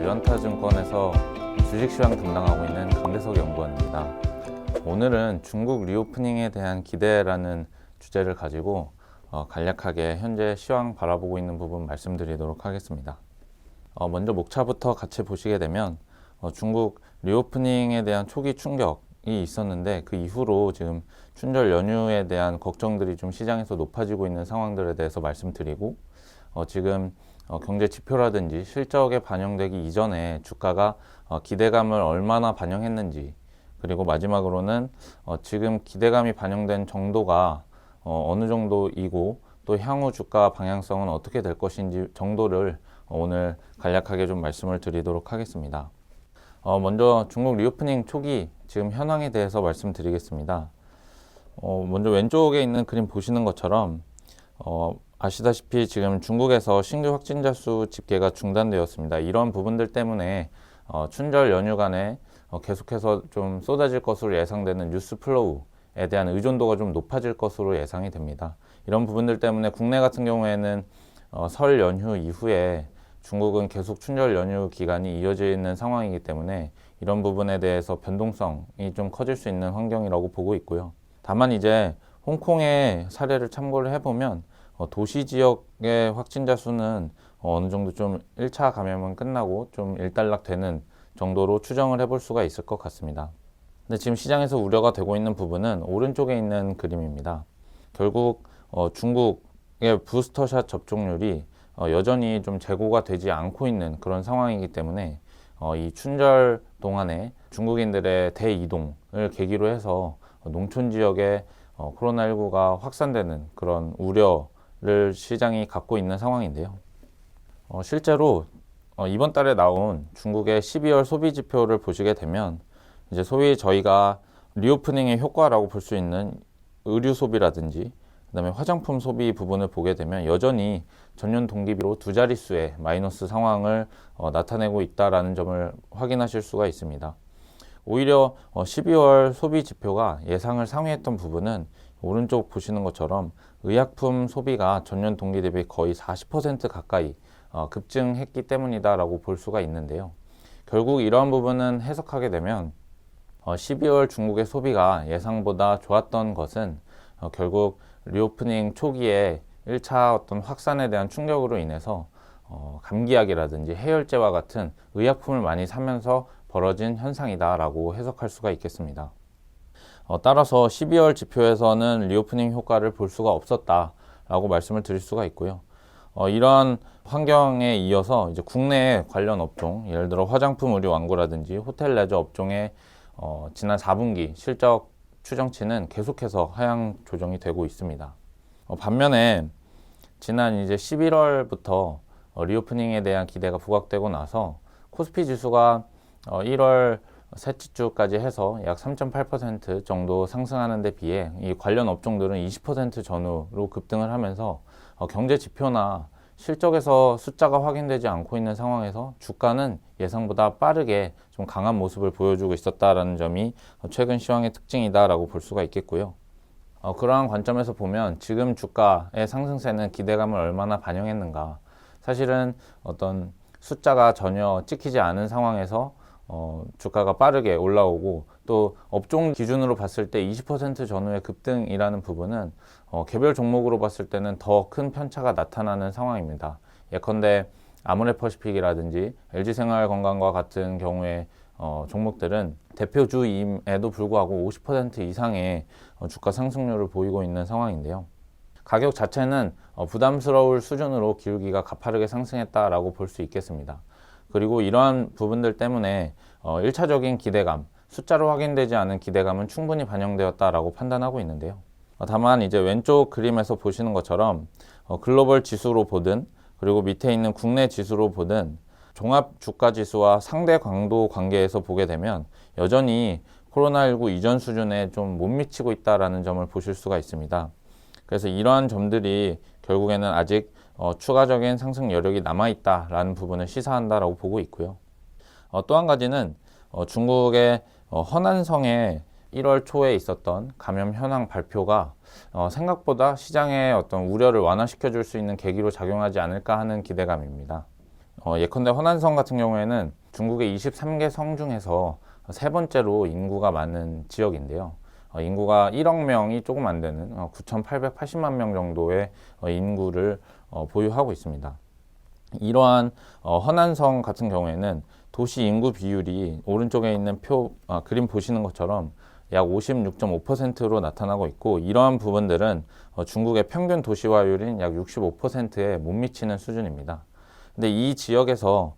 유안타증권에서 주식시황 담당하고 있는 강대석 연구원입니다. 오늘은 중국 리오프닝에 대한 기대라는 주제를 가지고 간략하게 현재 시황 바라보고 있는 부분 말씀드리도록 하겠습니다. 먼저 목차부터 같이 보시게 되면 중국 리오프닝에 대한 초기 충격이 있었는데 그 이후로 지금 춘절 연휴에 대한 걱정들이 좀 시장에서 높아지고 있는 상황들에 대해서 말씀드리고 지금 경제 지표라든지 실적에 반영되기 이전에 주가가 기대감을 얼마나 반영했는지, 그리고 마지막으로는 지금 기대감이 반영된 정도가 어느 정도이고 또 향후 주가 방향성은 어떻게 될 것인지 정도를 오늘 간략하게 좀 말씀을 드리도록 하겠습니다. 먼저 중국 리오프닝 초기 지금 현황에 대해서 말씀드리겠습니다. 먼저 왼쪽에 있는 그림 보시는 것처럼 아시다시피 지금 중국에서 신규 확진자 수 집계가 중단되었습니다. 이런 부분들 때문에 춘절 연휴간에 계속해서 좀 쏟아질 것으로 예상되는 뉴스 플로우에 대한 의존도가 좀 높아질 것으로 예상이 됩니다. 이런 부분들 때문에 국내 같은 경우에는 설 연휴 이후에 중국은 계속 춘절 연휴 기간이 이어져 있는 상황이기 때문에 이런 부분에 대해서 변동성이 좀 커질 수 있는 환경이라고 보고 있고요. 다만 이제 홍콩의 사례를 참고를 해보면 도시 지역의 확진자 수는 어느 정도 좀 1차 감염은 끝나고 좀 일단락되는 정도로 추정을 해볼 수가 있을 것 같습니다. 근데 지금 시장에서 우려가 되고 있는 부분은 오른쪽에 있는 그림입니다. 결국 중국의 부스터샷 접종률이 여전히 좀 재고가 되지 않고 있는 그런 상황이기 때문에 이 춘절 동안에 중국인들의 대이동을 계기로 해서 농촌 지역에 코로나19가 확산되는 그런 우려를 시장이 갖고 있는 상황인데요. 실제로 이번 달에 나온 중국의 12월 소비 지표를 보시게 되면 이제 소위 저희가 리오프닝의 효과라고 볼 수 있는 의류 소비라든지 그다음에 화장품 소비 부분을 보게 되면 여전히 전년 동기비로 두 자릿수의 마이너스 상황을 나타내고 있다는 점을 확인하실 수가 있습니다. 오히려 12월 소비 지표가 예상을 상회했던 부분은 오른쪽 보시는 것처럼 의약품 소비가 전년 동기 대비 거의 40% 가까이 급증했기 때문이다라고 볼 수가 있는데요. 결국 이러한 부분은 해석하게 되면 12월 중국의 소비가 예상보다 좋았던 것은 결국 리오프닝 초기에 1차 어떤 확산에 대한 충격으로 인해서 감기약이라든지 해열제와 같은 의약품을 많이 사면서 벌어진 현상이다라고 해석할 수가 있겠습니다. 따라서 12월 지표에서는 리오프닝 효과를 볼 수가 없었다라고 말씀을 드릴 수가 있고요. 이러한 환경에 이어서 이제 국내 관련 업종, 예를 들어 화장품, 의류, 완구라든지 호텔 레저 업종의 지난 4분기 실적 추정치는 계속해서 하향 조정이 되고 있습니다. 반면에 지난 이제 11월부터 리오프닝에 대한 기대가 부각되고 나서 코스피 지수가 1월 셋째 주까지 해서 약 3.8% 정도 상승하는 데 비해 이 관련 업종들은 20% 전후로 급등을 하면서 경제 지표나 실적에서 숫자가 확인되지 않고 있는 상황에서 주가는 예상보다 빠르게 좀 강한 모습을 보여주고 있었다는 점이 최근 시황의 특징이다라고 볼 수가 있겠고요. 그러한 관점에서 보면 지금 주가의 상승세는 기대감을 얼마나 반영했는가, 사실은 어떤 숫자가 전혀 찍히지 않은 상황에서 주가가 빠르게 올라오고 또 업종 기준으로 봤을 때 20% 전후의 급등이라는 부분은 개별 종목으로 봤을 때는 더 큰 편차가 나타나는 상황입니다. 예컨대 아모레퍼시픽이라든지 LG생활건강과 같은 경우에 종목들은 대표주임에도 불구하고 50% 이상의 주가 상승률을 보이고 있는 상황인데요. 가격 자체는 부담스러울 수준으로 기울기가 가파르게 상승했다라고 볼 수 있겠습니다. 그리고 이러한 부분들 때문에 1차적인 기대감, 숫자로 확인되지 않은 기대감은 충분히 반영되었다라고 판단하고 있는데요. 다만 이제 왼쪽 그림에서 보시는 것처럼 글로벌 지수로 보든 그리고 밑에 있는 국내 지수로 보든 종합 주가 지수와 상대 강도 관계에서 보게 되면 여전히 코로나19 이전 수준에 좀 못 미치고 있다는 점을 보실 수가 있습니다. 그래서 이러한 점들이 결국에는 아직 추가적인 상승 여력이 남아있다라는 부분을 시사한다라고 보고 있고요. 또 한 가지는 중국의 허난성에 1월 초에 있었던 감염 현황 발표가 생각보다 시장의 어떤 우려를 완화시켜 줄 수 있는 계기로 작용하지 않을까 하는 기대감입니다. 예컨대 허난성 같은 경우에는 중국의 23개 성 중에서 세 번째로 인구가 많은 지역인데요. 인구가 1억 명이 조금 안 되는 9,880만 명 정도의 인구를 보유하고 있습니다. 이러한 허난성 같은 경우에는 도시 인구 비율이 오른쪽에 있는 그림 보시는 것처럼 약 56.5%로 나타나고 있고, 이러한 부분들은 중국의 평균 도시화율인 약 65%에 못 미치는 수준입니다. 근데 이 지역에서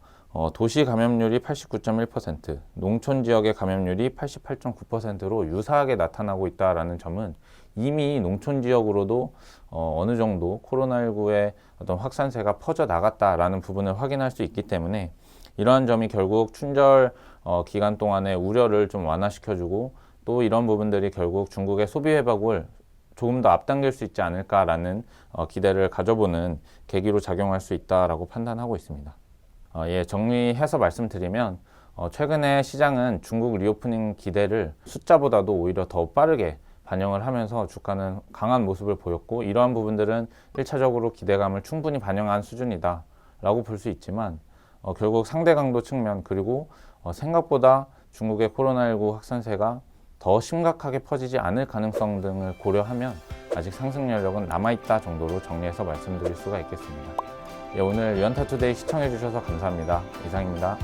도시 감염률이 89.1%, 농촌 지역의 감염률이 88.9%로 유사하게 나타나고 있다는 점은 이미 농촌 지역으로도 어느 정도 코로나19의 어떤 확산세가 퍼져 나갔다라는 부분을 확인할 수 있기 때문에, 이러한 점이 결국 춘절 기간 동안의 우려를 좀 완화시켜주고, 또 이런 부분들이 결국 중국의 소비 회복을 조금 더 앞당길 수 있지 않을까라는 기대를 가져보는 계기로 작용할 수 있다라고 판단하고 있습니다. 정리해서 말씀드리면, 최근에 시장은 중국 리오프닝 기대를 숫자보다도 오히려 더 빠르게 반영을 하면서 주가는 강한 모습을 보였고, 이러한 부분들은 1차적으로 기대감을 충분히 반영한 수준이다 라고 볼 수 있지만, 결국 상대 강도 측면, 그리고 생각보다 중국의 코로나19 확산세가 더 심각하게 퍼지지 않을 가능성 등을 고려하면 아직 상승 여력은 남아있다 정도로 정리해서 말씀드릴 수가 있겠습니다. 오늘 유안타투데이 시청해 주셔서 감사합니다. 이상입니다.